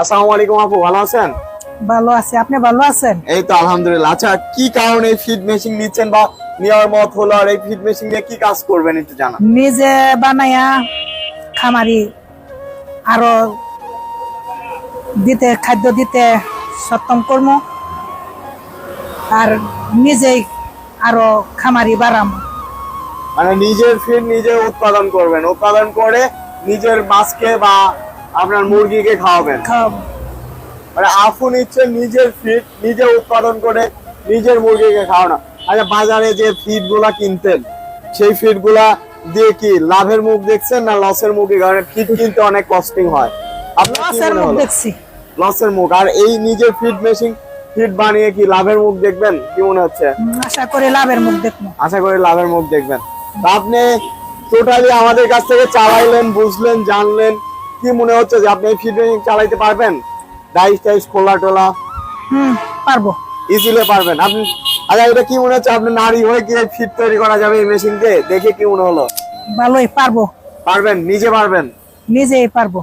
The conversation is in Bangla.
আসসালামু আলাইকুম আপু, ভালো আছেন? ভালো আছি, আপনি ভালো আছেন? এই তো আলহামদুলিল্লাহ। আচ্ছা, কি কারণে এই ফিড মেশিন নিচ্ছেন বা নেওয়ার মত হলো, আর এই ফিড মেশিন দিয়ে কি কাজ করবেন একটু জানান। নিজে বানায়া খামারি আরো দিতে খাদ্য দিতে সক্ষম কর্ম আর নিজেই আরো খামারি বাড়াম। মানে নিজের ফিড নিজে উৎপাদন করবেন, উৎপাদন করে নিজের মাছকে বা আপনার মুরগিকে খাওয়াবেন। মানে আপু নিচ্ছেন নিজের ফিড নিজে উৎপাদন করে নিজের মুরগিকে খাওয়ানো। আচ্ছা, বাজারে যে ফিড গুলা কিনতেন সেই ফিড গুলা দিয়ে কি লাভের মুখ দেখছেন না লসের মুখে? কারণ ফিড কিনতে অনেক কস্টিং হয়। আপনার কি লসের মনে মুখ হলো? দেখছি। লসের মুখ। আর এই নিজের ফিড মেশিন ফিড বানিয়ে কি লাভের মুখ দেখবেন কি মনে হচ্ছে? আশা করি লাভের মুখ দেখবো। আশা করি লাভের মুখ দেখবেন। তা আপনি টোটালি আমাদের কাছ থেকে চালাইলেন, বুঝলেন, জানলেন, কি মনে হচ্ছে যে আপনি এই ফিড মেশিন চালাইতে পারবেন? ডাইস টাইস খোলা টোলা পারবো। ইজিলি পারবেন আপনি? আচ্ছা, এটা কি মনে হচ্ছে আপনি নারী হয়ে কি ফিড তৈরি করা যাবে এই মেশিন দিয়ে? দেখে কি মনে হলো? ভালোই পারবো। পারবেন? নিজে পারবেন? নিজেই পারবো।